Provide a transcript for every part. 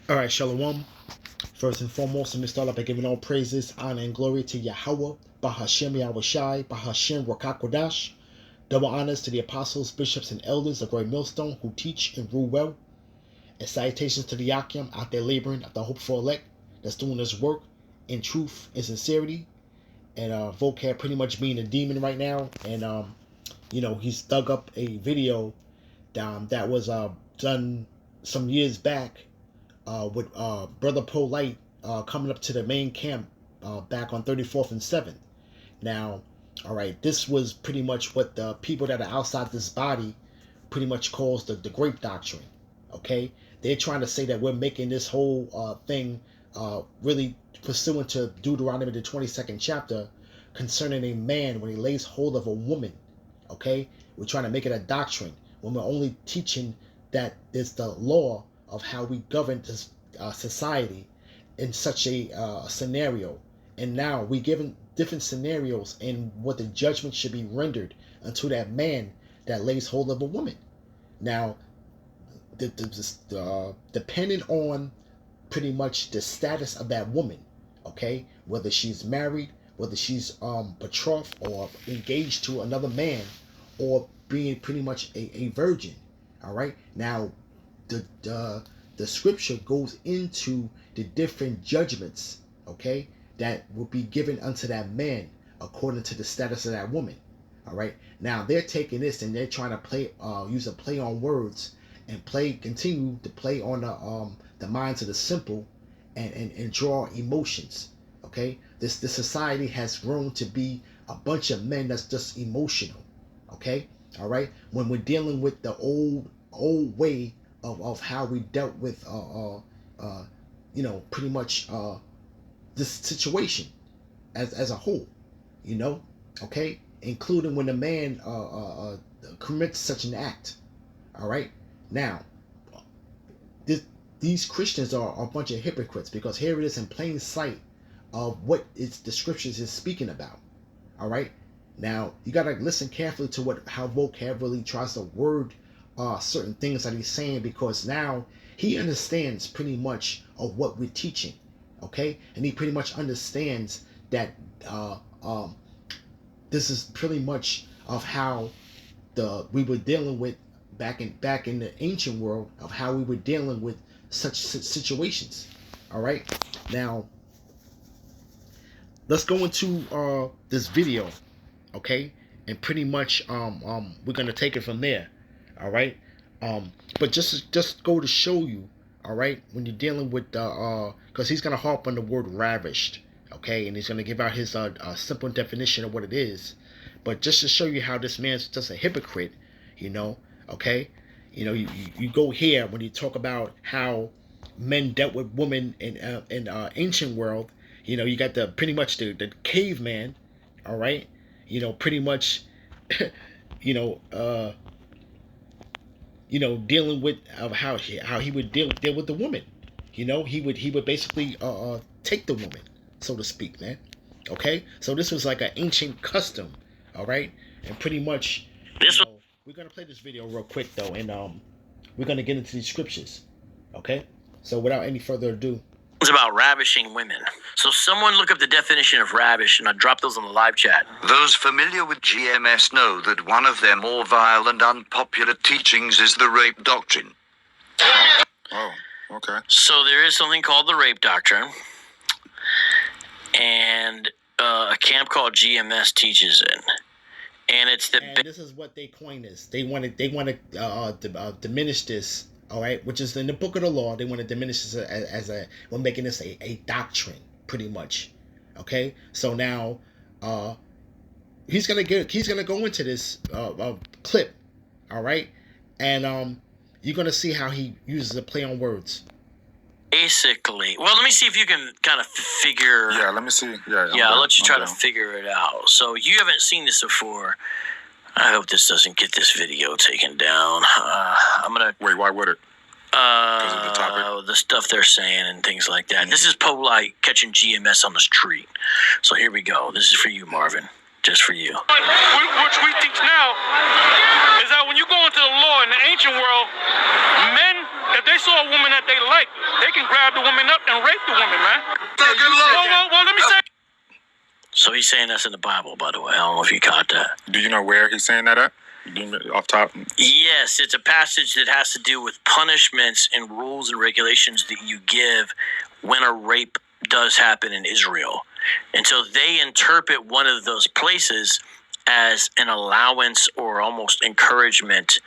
All right, Shalom. First and foremost, let me start off by giving all praises, honor, and glory to Yahweh, Bahashem Yahushai, Bahashem Rakakodash. Double honors to the apostles, bishops, and elders of Great Millstone who teach and rule well. And salutations to the Yakim out there laboring at the hope for elect that's doing this work in truth and sincerity. And Vocab pretty much being a demon right now. And, he's dug up a video that was done some years back with Brother Polite coming up to the main camp back on 34th and 7th. Now, all right, this was pretty much what the people that are outside this body pretty much calls the grape doctrine. Okay, they're trying to say that we're making this whole thing really pursuant to Deuteronomy the 22nd chapter concerning a man when he lays hold of a woman. Okay, we're trying to make it a doctrine when we're only teaching that it's the law of how we govern this society in such a scenario. And now we given different scenarios in what the judgment should be rendered unto that man that lays hold of a woman. Now, depending on pretty much the status of that woman, okay, whether she's married, whether she's betrothed or engaged to another man, or being pretty much a virgin. All right. Now, the scripture goes into the different judgments, okay, that will be given unto that man according to the status of that woman. All right. Now they're taking this and they're trying to use a play on words and continue to play on the minds of the simple and draw emotions. Okay. This society has grown to be a bunch of men that's just emotional. Okay. All right. When we're dealing with the old way of how we dealt with pretty much this situation as a whole, okay, including when a man commits such an act. All right. Now, these Christians are a bunch of hypocrites, because here it is in plain sight of what the scriptures is speaking about. All right. Now you gotta listen carefully to how Vocab really tries to word certain things that he's saying, because now he understands pretty much of what we're teaching, okay, and he pretty much understands that this is pretty much of how we were dealing with back in the ancient world, of how we were dealing with such situations. All right, now let's go into this video, okay, and pretty much we're gonna take it from there. All right, but just go to show you, all right, when you're dealing with because he's gonna harp on the word ravished, okay, and he's gonna give out his simple definition of what it is, but just to show you how this man's just a hypocrite, okay, you go here when you talk about how men dealt with women in ancient world, you got pretty much the caveman, all right, pretty much, dealing with how he would deal with the woman. He would basically take the woman, so to speak, man. Okay, so this was like an ancient custom, all right, and pretty much we're gonna play this video real quick though, and we're gonna get into these scriptures, okay. So without any further ado, it's about ravishing women. So someone look up the definition of ravish, and I'll drop those on the live chat. Those familiar with GMS know that one of their more vile and unpopular teachings is the rape doctrine. Oh, okay. So there is something called the rape doctrine, and a camp called GMS teaches it. And it's and this is what they coin this. They want to diminish this. All right, which is in the book of the law. They want to diminish this as we're making this a doctrine, pretty much. Okay, so now he's gonna go into this clip, all right, and you're gonna see how he uses a play on words. Basically, well, let me see if you can kind of figure. Yeah, let me see. Yeah, I'll let you try to figure it out. So you haven't seen this before. I hope this doesn't get this video taken down. I'm gonna wait. Why would it? Because of the topic. The stuff they're saying and things like that. This is Polite catching GMS on the street. So here we go. This is for you, Marvin. Just for you. Which we teach now is that when you go into the law in the ancient world, men, if they saw a woman that they right. They can grab the woman up and rape the woman, man. Well, let me say. So he's saying that's in the Bible, by the way. I don't know if you caught that. Do you know where he's saying that at? Do you know off top? Yes, it's a passage that has to do with punishments and rules and regulations that you give when a rape does happen in Israel. And so they interpret one of those places as an allowance or almost encouragement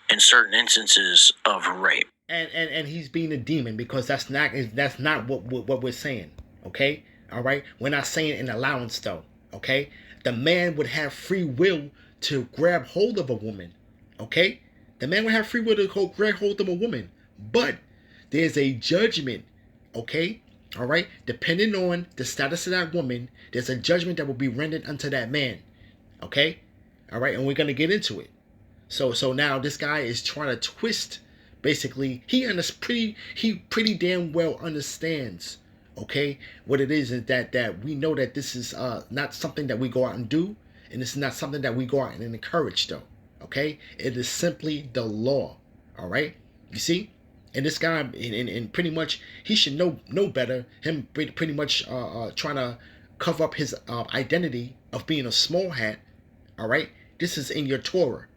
in certain instances of rape. And he's being a demon, because that's not what we're saying. Okay, all right. We're not saying an allowance though. Okay, the man would have free will to grab hold of a woman. Okay, the man would have free will to grab hold of a woman, but there's a judgment. Okay, all right. Depending on the status of that woman, there's a judgment that will be rendered unto that man. Okay, all right, and we're gonna get into it. So now this guy is trying to twist. Basically, he pretty damn well understands, okay, what it is that we know that this is not something that we go out and do, and it's not something that we go out and encourage though, okay? It is simply the law, all right? You see? And this guy, and pretty much, he should know better. Him pretty much trying to cover up his identity of being a small hat, all right? This is in your Torah,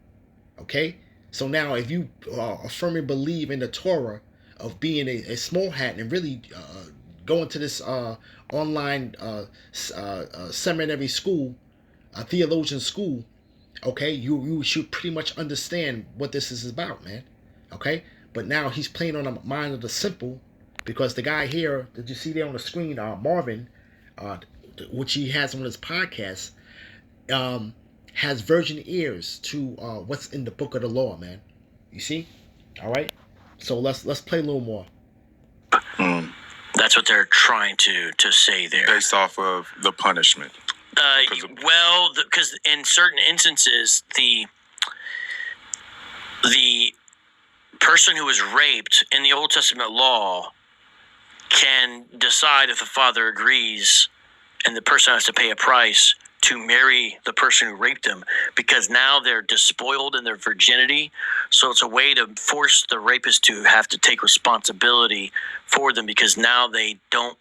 okay? So now, if you firmly believe in the Torah of being a small hat and really going to this online seminary school, theologian school, okay, you should pretty much understand what this is about, man. Okay, but now he's playing on the mind of the simple, because the guy here that you see there on the screen, Marvin, which he has on his podcast, has virgin ears to what's in the book of the law, man. You see? All right. So let's play a little more. That's what they're trying to say there. Based off of the punishment. Because in certain instances, the person who is raped in the Old Testament law can decide, if the father agrees, and the person has to pay a price to marry the person who raped them, because now they're despoiled in their virginity. So it's a way to force the rapist to have to take responsibility for them, because now they don't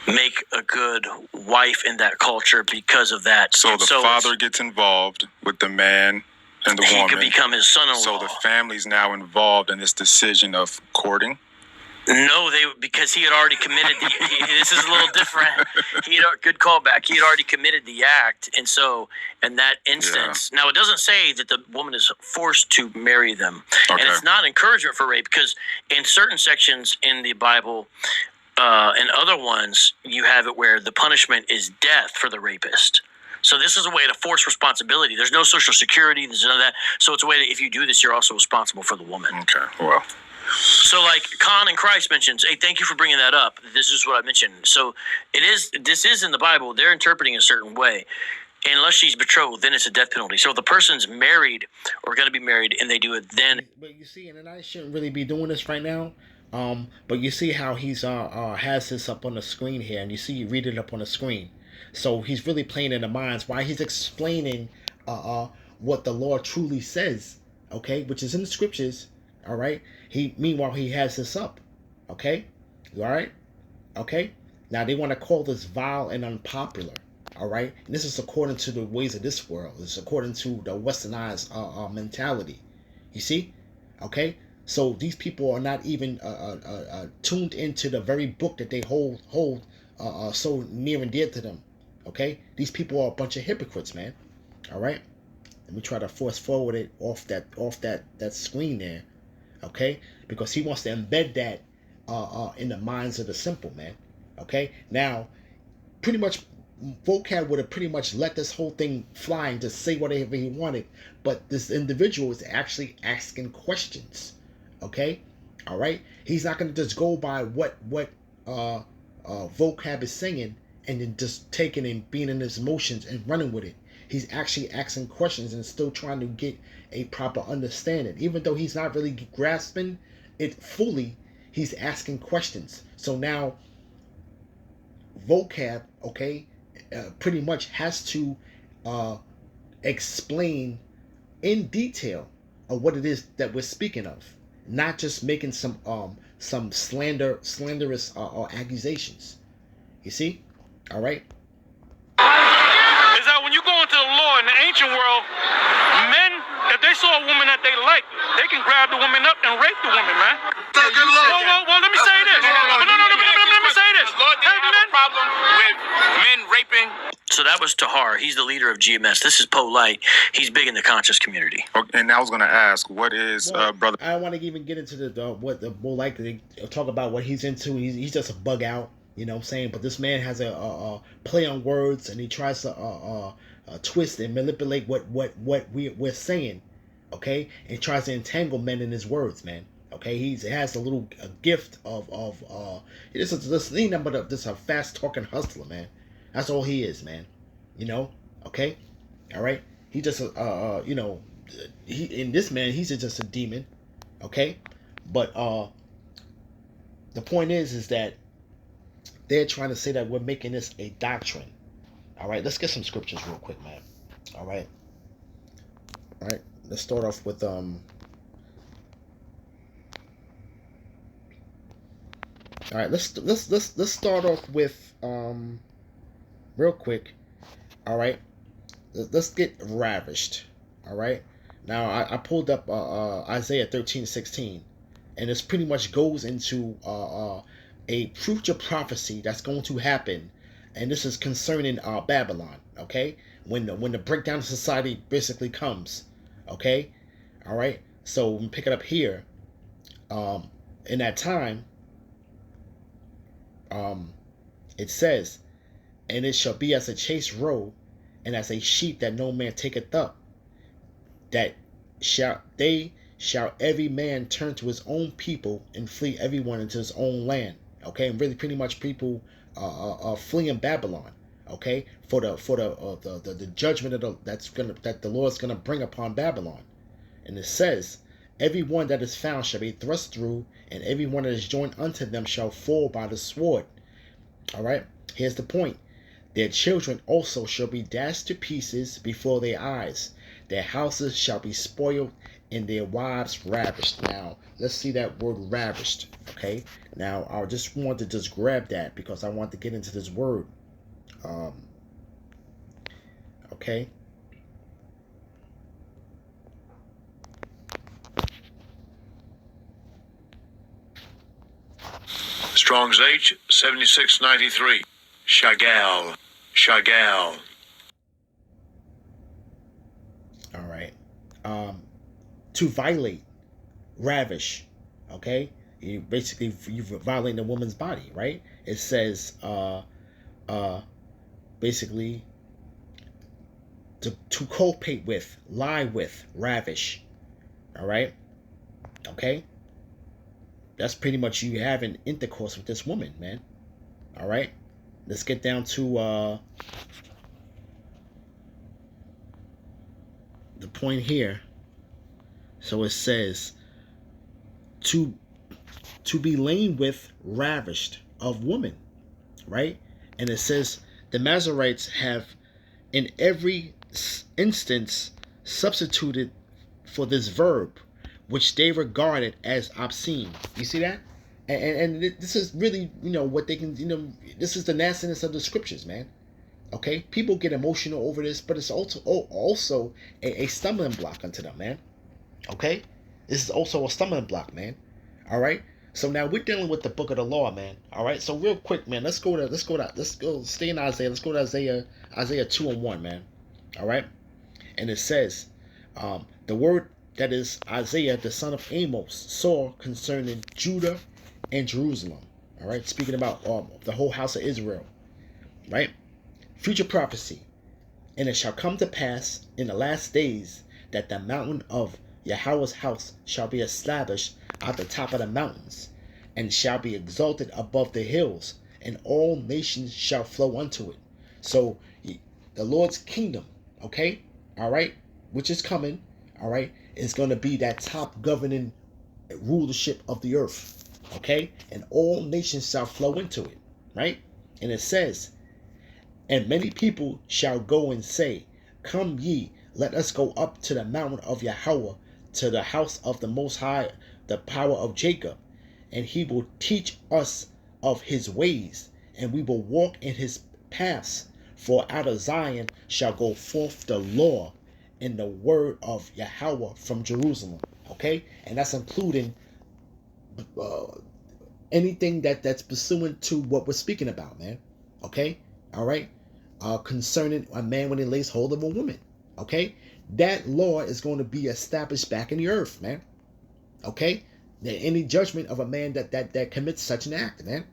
make a good wife in that culture because of that. So the father gets involved with the man and the woman. He could become his son-in-law. So the family's now involved in this decision of courting? No, because he had already committed this is a little different. Good callback. He had already committed the act, and so in that instance, now it doesn't say that the woman is forced to marry them, and it's not encouragement for rape, because in certain sections in the Bible, and other ones, you have it where the punishment is death for the rapist. So this is a way to force responsibility. There's no social security. There's none of that. So it's a way that if you do this, you're also responsible for the woman. Okay, well. So like Khan and Christ mentions, hey, thank you for bringing that up. This is what I mentioned. So this is in the Bible. They're interpreting a certain way. Unless she's betrothed, then it's a death penalty. So if the person's married or going to be married and they do it, then. But you see, and I shouldn't really be doing this right now. But you see how he's has this up on the screen here, and you read it up on the screen. So he's really playing in the minds while he's explaining what the law truly says, okay, which is in the scriptures. All right. Meanwhile he has this up. Okay. All right. Okay. Now they want to call this vile and unpopular. All right. And this is according to the ways of this world. It's according to the westernized mentality. You see? Okay. So these people are not even tuned into the very book that they hold so near and dear to them. Okay. These people are a bunch of hypocrites, man. All right. Let me try to force forward it off that screen there. Okay, because he wants to embed that in the minds of the simple, man. Okay, now pretty much Vocab would have pretty much let this whole thing fly and just say whatever he wanted, but this individual is actually asking questions. Okay, all right, he's not going to just go by what Vocab is saying and then just taking and being in his emotions and running with it. He's actually asking questions and still trying to get a proper understanding. Even though he's not really grasping it fully, he's asking questions. So now Vocab, okay, pretty much has to explain in detail of what it is that we're speaking of. not just making some slanderous accusations. You see? All right. Is that when you go into the law in the ancient world, men, if they saw a woman that they like, they can grab the woman up and rape the woman, man. Well, let me say this. No, let me say this. The Lord didn't have a problem with men raping. So that was Tahar. He's the leader of GMS. This is Polite. He's big in the conscious community. And I was going to ask, what is brother? I don't want to even get into what the more likely talk about what he's into. He's just a bug out, you know what I'm saying? But this man has a play on words, and he tries to twist and manipulate what we're saying, okay? And he tries to entangle men in his words, man. Okay, he has a gift of this ain't nothing but just a fast talking hustler, man. That's all he is, man. You know, okay, all right. He just you know, in this man, he's just a demon, okay. But the point is that they're trying to say that we're making this a doctrine. All right, let's get some scriptures real quick, man. All right, let's start off with All right, let's start off with real quick. All right, let's get ravished. All right, now I pulled up Isaiah 13:16, and this pretty much goes into a future prophecy that's going to happen, and this is concerning Babylon. Okay, when the breakdown of society basically comes. Okay, all right. So we pick it up here. In that time. It says, and it shall be as a chased roe, and as a sheep that no man taketh up, that shall every man turn to his own people, and flee everyone into his own land. Okay, and really pretty much people are fleeing Babylon. Okay, for the judgment that the Lord's gonna bring upon Babylon. And it says, every one that is found shall be thrust through, and every one that is joined unto them shall fall by the sword. All right, here's the point. Their children also shall be dashed to pieces before their eyes. Their houses shall be spoiled, and their wives ravished. Now, let's see that word ravished. Okay, now I just want to grab that because I want to get into this word. Okay. Strong's H 7693. Chagall. All right. To violate, ravish. Okay. You violate a woman's body, right? It says basically to copate with, lie with, ravish. All right. Okay. That's pretty much you having intercourse with this woman, man. All right. Let's get down to the point here. So it says to be lain with, ravished of woman, right? And it says the Masoretes have in every instance substituted for this verb, which they regarded as obscene. You see that? And this is really, what they can, this is the nastiness of the scriptures, man. Okay? People get emotional over this, but it's also a stumbling block unto them, man. Okay? This is also a stumbling block, man. All right? So now we're dealing with the book of the law, man. All right? So real quick, man, let's go stay in Isaiah. Let's go to Isaiah 2:1, man. All right? And it says, the word that is Isaiah, the son of Amos, saw concerning Judah and Jerusalem. All right? Speaking about the whole house of Israel. Right? Future prophecy. And it shall come to pass in the last days that the mountain of Yahweh's house shall be established at the top of the mountains, and shall be exalted above the hills, and all nations shall flow unto it. So the Lord's kingdom, okay, all right, which is coming, all right, is going to be that top governing rulership of the earth, okay, and all nations shall flow into it, right? And it says, and many people shall go and say, come ye, let us go up to the mountain of Yahweh, to the house of the Most High, the power of Jacob, and he will teach us of his ways, and we will walk in his paths. For out of Zion shall go forth the law and the word of Yahweh from Jerusalem. Okay, and that's including anything that's pursuant to what we're speaking about, man. Okay, all right. Concerning a man when he lays hold of a woman. Okay, that law is going to be established back in the earth, man. Okay, any judgment of a man that commits such an act, man.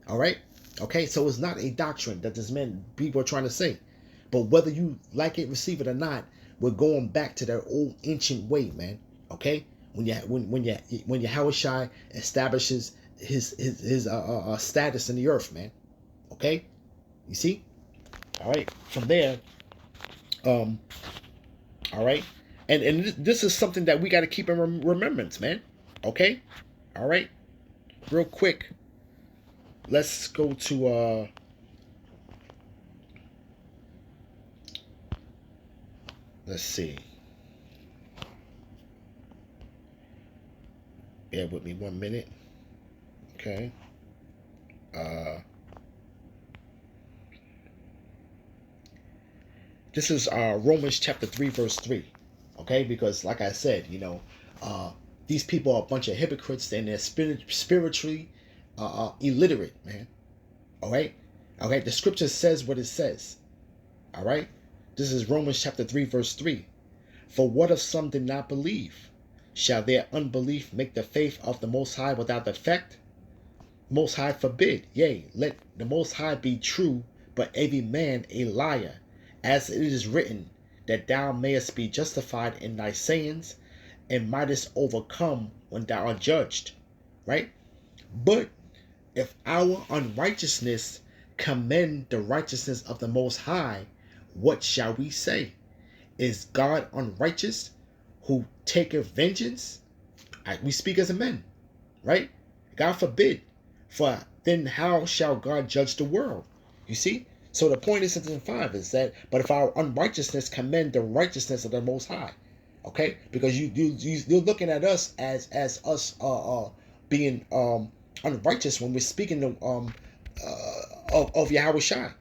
All right. Okay, so it's not a doctrine that this man people are trying to say, but whether you like it, receive it or not, we're going back to that old ancient way, man. Okay, when Yahushua establishes his status in the earth, man. Okay, you see. All right, from there, all right, and this is something that we got to keep in remembrance, man. Okay, all right, real quick, let's go to let's see. Bear with me 1 minute. Okay. This is Romans chapter 3, verse 3. Okay, because like I said, these people are a bunch of hypocrites and they're spiritually illiterate, man. All right. Okay, the scripture says what it says. All right. This is Romans chapter 3, verse 3. For what if some did not believe? Shall their unbelief make the faith of the Most High without effect? Most High forbid. Yea, let the Most High be true, but every man a liar. As it is written, that thou mayest be justified in thy sayings, and mightest overcome when thou art judged. Right? But if our unrighteousness commend the righteousness of the Most High, what shall we say? Is God unrighteous, who taketh vengeance? We speak as a man, right? God forbid. For then how shall God judge the world? You see? So the point is in 5 is that, but if our unrighteousness commend the righteousness of the Most High, okay? Because you're looking at us as us being unrighteous when we're speaking of Yahushua,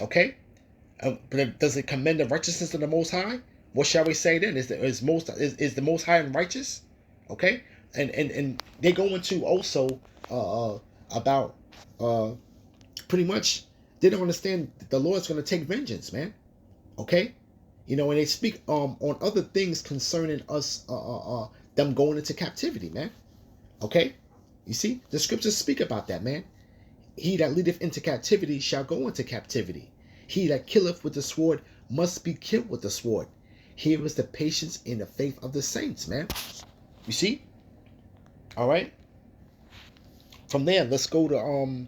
okay? But does it commend the righteousness of the Most High? What shall we say then? Is the Most High unrighteous? Okay, and they go into also about pretty much they don't understand that the Lord's going to take vengeance, man. Okay, and they speak on other things concerning us them going into captivity, man. Okay, you see the scriptures speak about that, man. He that leadeth into captivity shall go into captivity. He that killeth with the sword must be killed with the sword. Here is the patience in the faith of the saints, man. You see? All right. From there, let's go to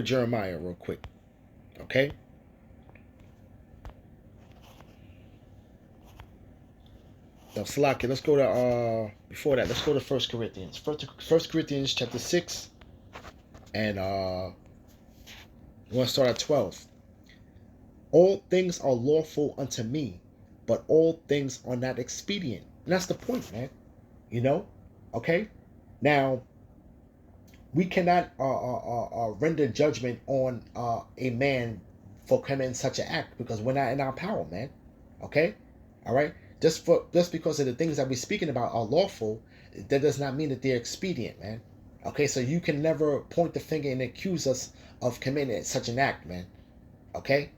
Jeremiah real quick. Okay? Now, Salaki, let's go to before that, let's go to 1 Corinthians. 1 Corinthians chapter 6. And we're going to start at 12. All things are lawful unto me, but all things are not expedient. And that's the point, man. Okay? Now, we cannot render judgment on a man for committing such an act because we're not in our power, man. Okay? All right? Just because of the things that we're speaking about are lawful, that does not mean that they're expedient, man. Okay? So you can never point the finger and accuse us of committing such an act, man. Okay?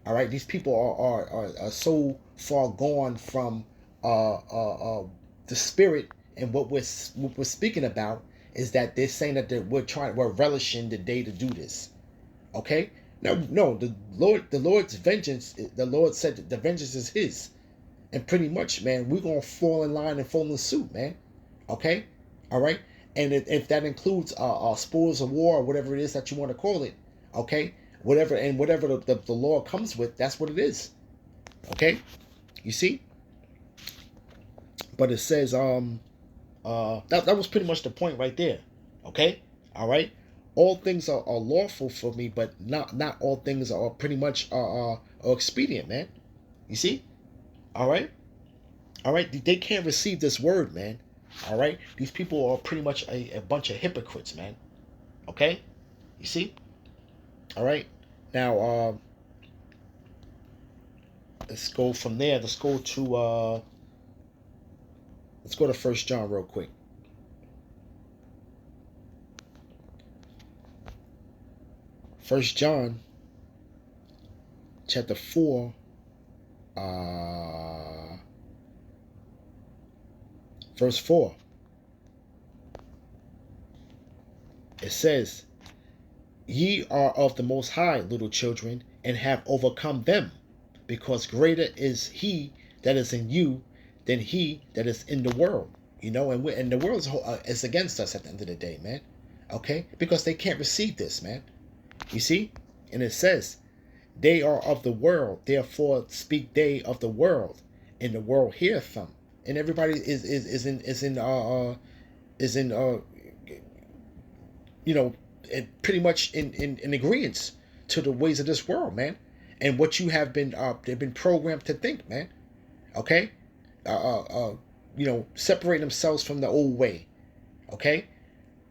All right, these people are so far gone from the spirit, and what we're speaking about is that they're saying that we're relishing the day to do this. Okay, no, the Lord's vengeance. The Lord said that the vengeance is His, and pretty much, man, we're gonna fall in line and fall in suit, man. Okay, all right, and if that includes spoils of war or whatever it is that you want to call it, okay. Whatever the law comes with, that's what it is. Okay? You see? But it says that was pretty much the point right there. Okay? All right? All things are lawful for me, but not all things are pretty much are expedient, man. You see? All right? All right, they can't receive this word, man. All right, these people are pretty much a bunch of hypocrites, man. Okay, you see. All right, now let's go from there. Let's go to First John real quick. First John chapter 4 verse 4. It says, "Ye are of the Most High, little children, and have overcome them, because greater is he that is in you than he that is in the world." You know, and the world is against us at the end of the day, man. Okay, because they can't receive this, man. You see, and it says, "They are of the world, therefore speak they of the world, and the world heareth them." And everybody is in you know, pretty much in agreement to the ways of this world, man, and what you have been they've been programmed to think, man. Okay, you know, separate themselves from the old way. Okay,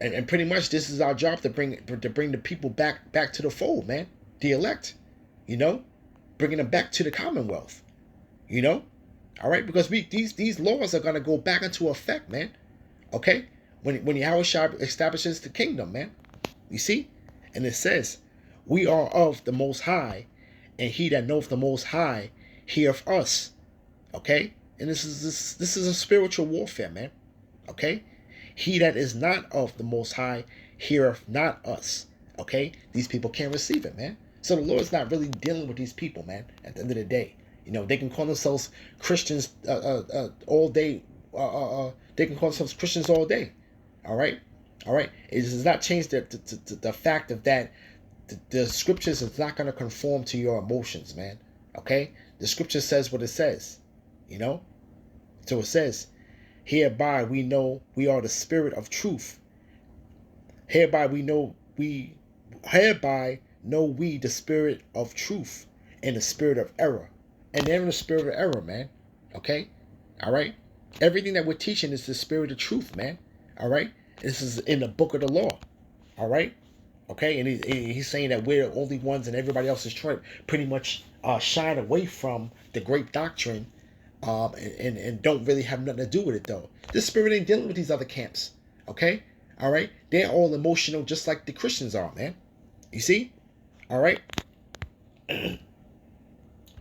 and pretty much this is our job to bring the people back to the fold, man. The elect, you know, bringing them back to the Commonwealth, you know. All right, because these laws are gonna go back into effect, man. Okay, when Yahweh establishes the kingdom, man. You see, and it says, "We are of the Most High, and he that knoweth the Most High heareth us." Okay, and this is a spiritual warfare, man. Okay, "He that is not of the Most High heareth not us." Okay, these people can't receive it, man. So the Lord's not really dealing with these people, man. At the end of the day, you know, they can call themselves Christians all day. They can call themselves Christians all day. All right, all right. It does not change the fact of that the scriptures is not going to conform to your emotions, man. Okay, the scripture says what it says, you know. So it says, "Hereby we know we are the spirit of truth. Hereby know we the spirit of truth and the spirit of error." And they're in the spirit of error, man. Okay, all right. Everything that we're teaching is the spirit of truth, man. All right. This is in the book of the law. All right. Okay, and he's saying that we're the only ones, and everybody else is trying to pretty much shine away from the great doctrine, and don't really have nothing to do with it, though. This spirit ain't dealing with these other camps. Okay, all right. They're all emotional, just like the Christians are, man. You see, all right.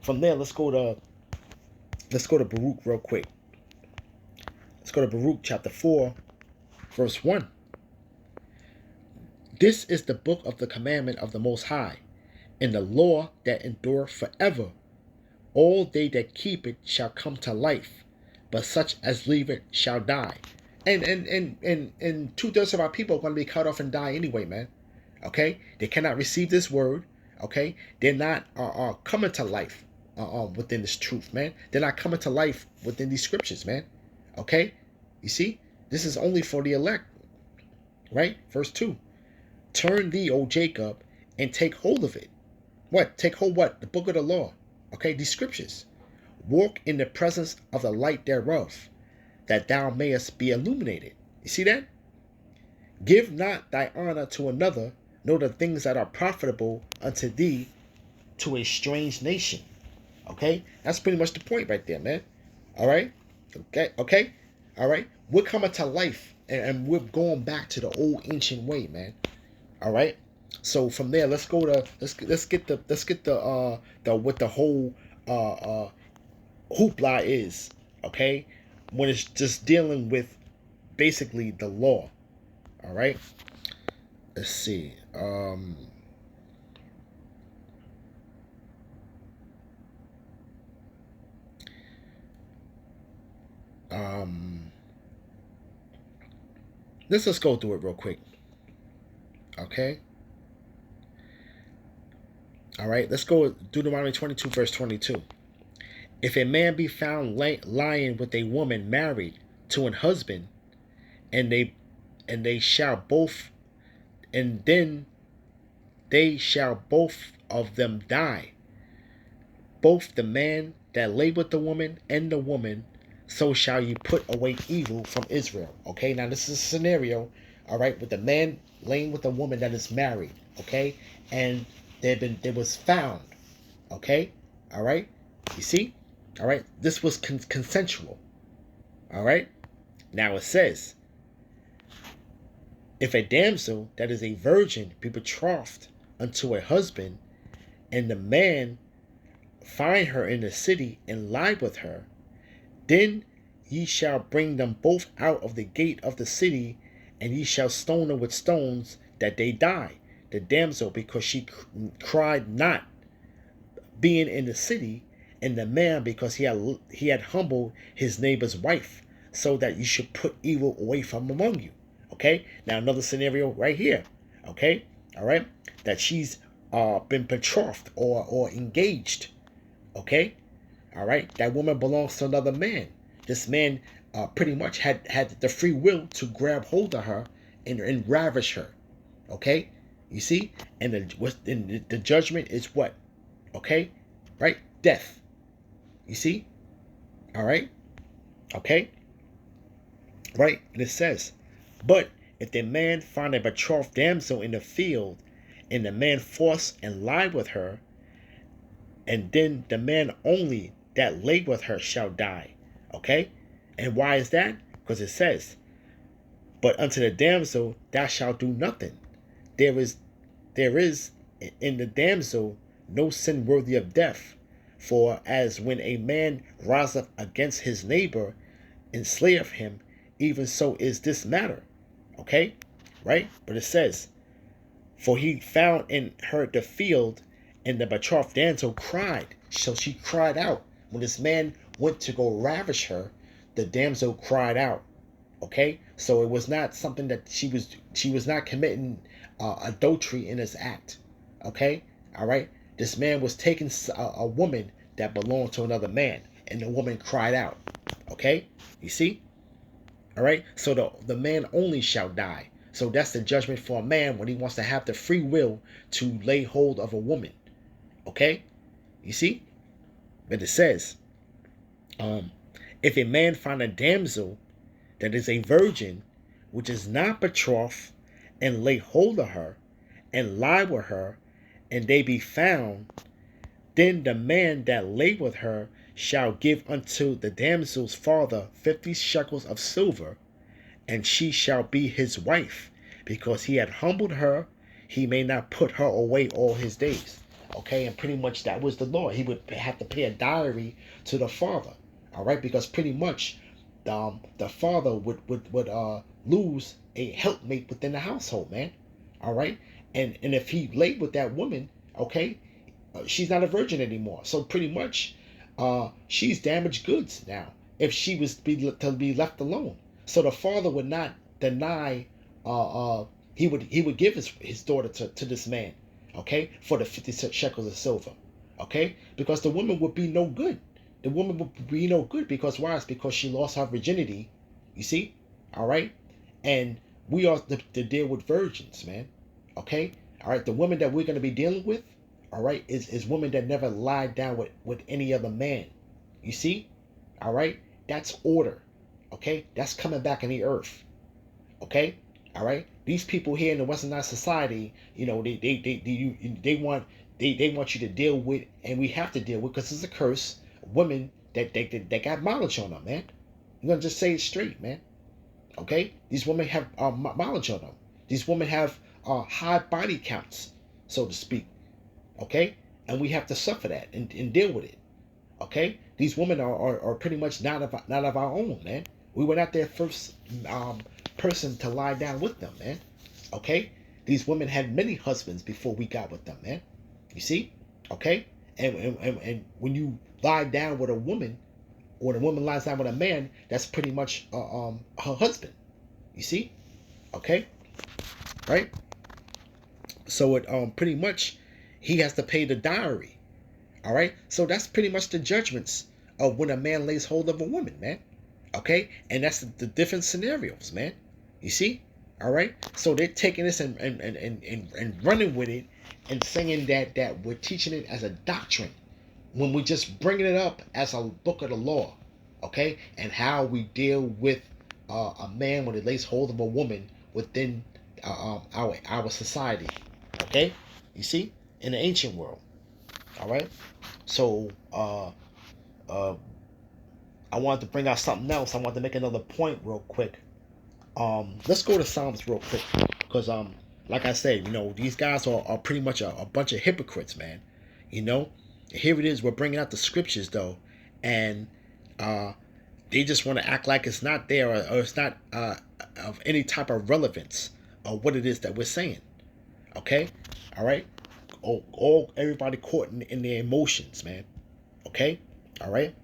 From there, let's go to Baruch real quick. Let's go to Baruch chapter 4, verse 1. "This is the book of the commandment of the Most High, and the law that endureth forever. All they that keep it shall come to life, but such as leave it shall die." And 2/3 of our people are going to be cut off and die anyway, man. Okay, they cannot receive this word. Okay, they're not coming to life within this truth, man. They're not coming to life within these scriptures, man. Okay, you see, this is only for the elect, right? Verse 2. "Turn thee, O Jacob, and take hold of it." What? Take hold what? The book of the law. Okay, these scriptures. "Walk in the presence of the light thereof, that thou mayest be illuminated." You see that? "Give not thy honor to another, nor the things that are profitable unto thee to a strange nation." Okay, that's pretty much the point right there, man. All right, okay, all right. We're coming to life, and we're going back to the old ancient way, man. All right. So from there, let's get the what the whole hoopla is. Okay, when it's just dealing with basically the law. All right. Let's see. Let's just go through it real quick. Okay. All right. Let's go with Deuteronomy 22, verse 22. "If a man be found lying with a woman married to an husband, and they shall both, and then they shall both of them die, both the man that lay with the woman and the woman, so shall you put away evil from Israel. Okay, now this is a scenario, all right, with the man laying with a woman that is married, okay, and there was found, okay, all right, you see, all right, this was consensual, all right. Now it says, if a damsel that is a virgin be betrothed unto a husband, and the man find her in the city and lie with her, then ye shall bring them both out of the gate of the city, and ye shall stone them with stones, that they die. The damsel, because she cried not, being in the city, and the man, because he had humbled his neighbor's wife, so that you should put evil away from among you. Okay, now another scenario right here. Okay, all right, that she's been betrothed or engaged. Okay, all right, that woman belongs to another man. This man pretty much had the free will to grab hold of her and ravish her. Okay, you see, and the judgment is what? Okay, right, death. You see, all right, okay, right, and it says, but if the man find a betrothed damsel in the field, and the man force and lie with her, and then the man only that lay with her shall die. Okay? And why is that? Because it says, but unto the damsel thou shalt do nothing. There is in the damsel no sin worthy of death. For as when a man riseth against his neighbor and slayeth him, even so is this matter. Okay? Right? But it says, for he found in her the field, and the betrothed damsel cried. So she cried out. When this man went to go ravish her, the damsel cried out. Okay? So it was not something that she was not committing adultery in this act. Okay? All right? This man was taking a woman that belonged to another man, and the woman cried out. Okay? You see? All right? So the man only shall die. So that's the judgment for a man when he wants to have the free will to lay hold of a woman. Okay? You see? But it says, if a man find a damsel that is a virgin, which is not betrothed, and lay hold of her, and lie with her, and they be found, then the man that lay with her shall give unto the damsel's father 50 shekels of silver, and she shall be his wife, because he had humbled her, he may not put her away all his days. Okay, and pretty much that was the law. He would have to pay a dowry to the father. All right, because pretty much the father would lose a helpmate within the household, man. All right, and if he laid with that woman, okay, she's not a virgin anymore. So pretty much, she's damaged goods now if she was to be left alone. So the father would not deny. He would give his daughter to this man, okay, for the 50 shekels of silver, okay, because the woman would be no good. The woman would be no good because why? It's because she lost her virginity. You see, all right, and we are to deal with virgins, man. Okay, all right. The woman that we're going to be dealing with, all right, is women that never lied down with any other man. You see, all right. That's order. Okay, that's coming back in the earth. Okay, all right. These people here in the Westernized society, you know, they want you to deal with, and we have to deal with, because it's a curse. Women that got mileage on them, man. You're gonna just say it straight, man. Okay, these women have mileage on them. These women have high body counts, so to speak. Okay, and we have to suffer that and deal with it. Okay, these women are pretty much not of our own, man. We were not their first person to lie down with them, man. Okay, these women had many husbands before we got with them, man. You see, okay, and when you lie down with a woman, or the woman lies down with a man, that's pretty much her husband. You see, okay, right? So it pretty much he has to pay the dowry. All right, so that's pretty much the judgments of when a man lays hold of a woman, man. Okay, and that's the different scenarios, man. You see, all right. So they're taking this and running with it and saying that we're teaching it as a doctrine when we're just bringing it up as a book of the law. okay, and how we deal with a man when he lays hold of a woman within our society, okay? You see, in the ancient world, all right. So I wanted to bring out something else. I wanted to make another point real quick. Let's go to Psalms real quick, because like I said, these guys are pretty much a bunch of hypocrites, man. Here it is. We're bringing out the scriptures though, and they just want to act like it's not there, or it's not of any type of relevance of what it is that we're saying. Okay, all right. Everybody caught in their emotions, man. Okay, all right.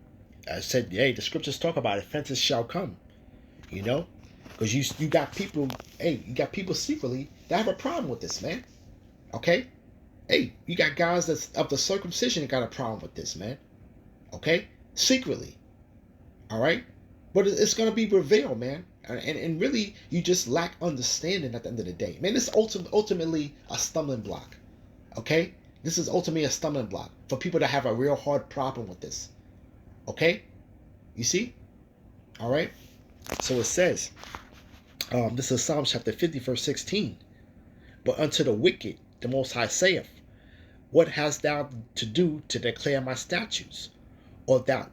I said, hey, the scriptures talk about offenses shall come. Because you got people, you got people secretly that have a problem with this, man. Okay? Hey, you got guys that's of the circumcision that got a problem with this, man. Okay? Secretly. All right? But it's going to be revealed, man. And really, you just lack understanding at the end of the day. Man, this is ultimately a stumbling block. Okay? This is ultimately a stumbling block for people that have a real hard problem with this. Okay? You see? All right? So it says, this is Psalm chapter 50, verse 16. But unto the wicked, the Most High saith, what hast thou to do to declare my statutes? Or that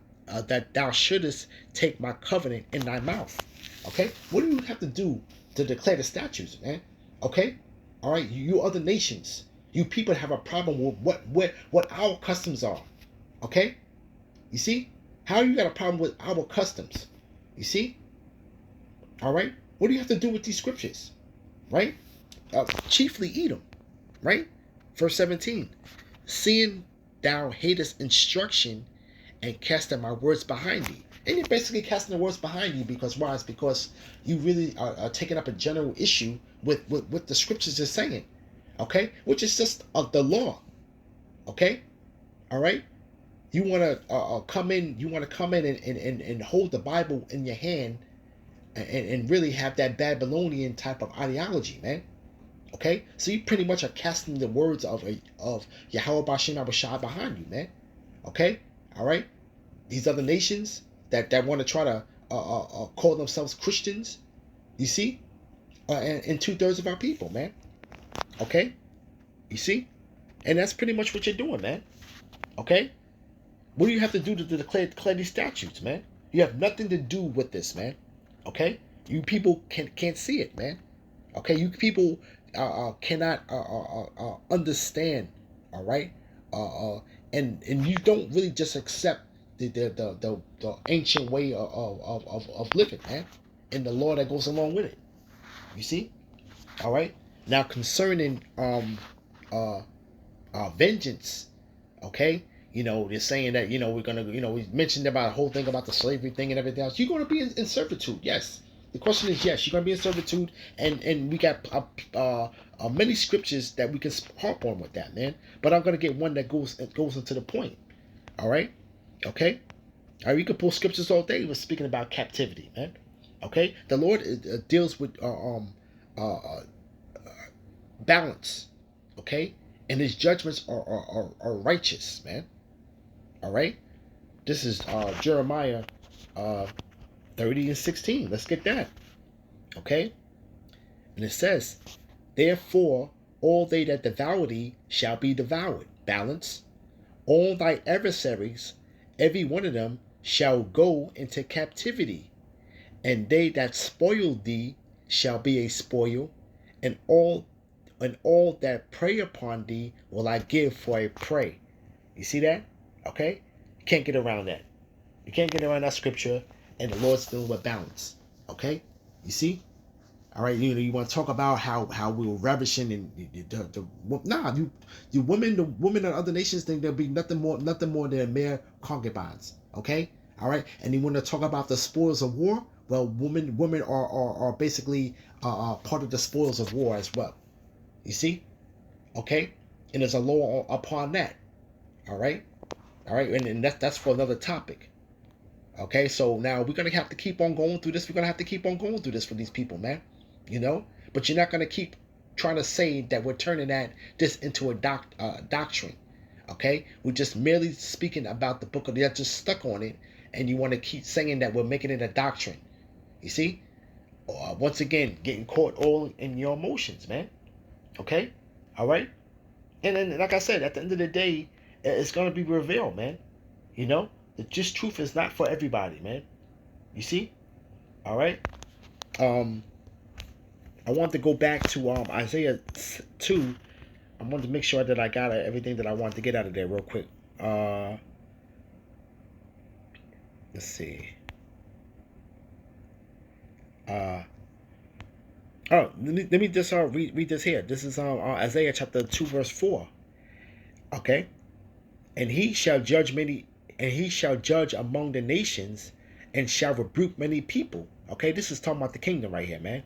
thou shouldest take my covenant in thy mouth? Okay? What do you have to do to declare the statutes, man? Okay? All right? You other nations, you people have a problem with what our customs are. Okay? You see? How you got a problem with our customs? You see? All right? What do you have to do with these scriptures? Right? Chiefly eat them. Right? Verse 17. Seeing thou hatest instruction and casting my words behind thee. And you're basically casting the words behind you because why? It's because you really are taking up a general issue with what the scriptures are saying. Okay? Which is just the law. Okay? All right? You want to come in. You want to come in and hold the Bible in your hand, and really have that Babylonian type of ideology, man. Okay, so you pretty much are casting the words of Yahweh Bashem Abishai behind you, man. Okay, all right. These other nations that want to try to call themselves Christians, you see, and 2/3 of our people, man. Okay, you see, and that's pretty much what you're doing, man. Okay. What do you have to do to declare these statutes, man? You have nothing to do with this, man. Okay? You people can't see it, man. Okay? You people cannot understand, all right? And you don't really just accept the ancient way of living, man, and the law that goes along with it. You see? All right? Now concerning vengeance, okay? They're saying that, we're going to, we mentioned about the whole thing about the slavery thing and everything else. You're going to be in servitude, yes. The question is, yes, you're going to be in servitude, and we got many scriptures that we can harp on with that, man. But I'm going to get one that goes into the point, all right? Okay? All right, we could pull scriptures all day. We're speaking about captivity, man. Okay? The Lord deals with balance, okay? And his judgments are righteous, man. All right, this is Jeremiah 30 and 16. Let's get that. Okay, and it says, therefore all they that devour thee shall be devoured. Balance. All thy adversaries, every one of them, shall go into captivity, and they that spoil thee shall be a spoil, and all that prey upon thee will I give for a prey. You see that? Okay? You can't get around that. You can't get around that scripture, and the Lord's still with balance. Okay? You see? All right, you want to talk about how we were ravishing and the women of other nations think there'll be nothing more than mere concubines. Okay? All right? And you want to talk about the spoils of war? Well, women are basically part of the spoils of war as well. You see? Okay? And there's a law upon that. All right? All right? And that's for another topic. Okay? So now we're going to have to keep on going through this. We're going to have to keep on going through this for these people, man. But you're not going to keep trying to say that we're turning this into a doctrine. Okay? We're just merely speaking about the book of the, just stuck on it and you want to keep saying that we're making it a doctrine. You see? Once again, getting caught all in your emotions, man. Okay? All right? And then, like I said, at the end of the day, it's going to be revealed, man. You know? The just truth is not for everybody, man. You see? All right? I want to go back to Isaiah 2. I wanted to make sure that I got everything that I wanted to get out of there real quick. Let's see. Let me just read this here. This is Isaiah chapter 2 verse 4. Okay? And he shall judge among the nations, and shall rebuke many people. Okay, this is talking about the kingdom right here, man.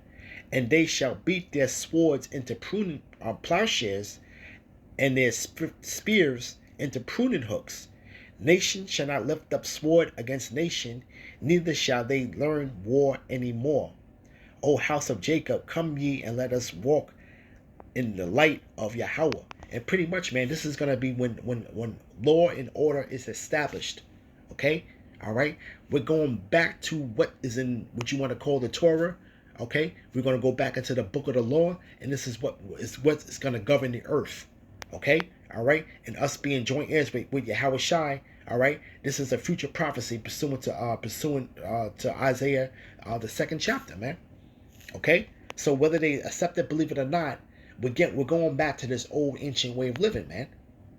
And they shall beat their swords into plowshares, and their spears into pruning hooks. Nation shall not lift up sword against nation, neither shall they learn war any more. O house of Jacob, come ye and let us walk in the light of Yahweh. And pretty much, man, this is going to be when law and order is established. Okay? All right? We're going back to what is in what you want to call the Torah. Okay? We're going to go back into the book of the law, and this is what's going to govern the earth. Okay? All right? And us being joint heirs with Yahweh Shai. All right? This is a future prophecy pursuant to Isaiah, the 2nd chapter, man. Okay? So whether they accept it, believe it or not, we're going back to this old ancient way of living, man.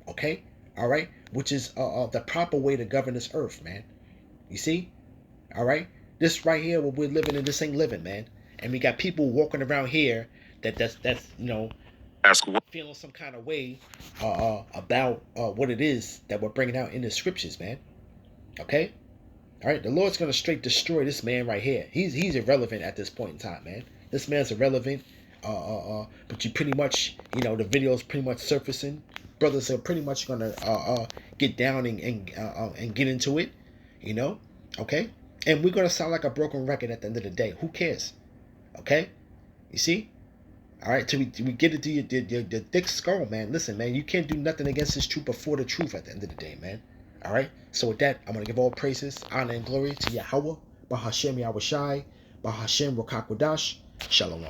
Okay? All right? Which is the proper way to govern this earth, man. You see? All right? This right here, what we're living in, this ain't living, man. And we got people walking around here that's you know, feeling some kind of way about what it is that we're bringing out in the scriptures, man. Okay? All right? The Lord's going to straight destroy this man right here. He's irrelevant at this point in time, man. This man's irrelevant. But you pretty much, you know, the video's pretty much surfacing. Brothers are pretty much gonna get down and get into it, you know, okay? And we're gonna sound like a broken record at the end of the day. Who cares? Okay? You see? All right, till we get it to your thick skull, man. Listen, man, you can't do nothing against this truth before the truth at the end of the day, man. All right? So with that, I'm gonna give all praises, honor, and glory to Yahweh, Bahashem Yahweh Shai, Bahashem Rokakwadash, Shalom.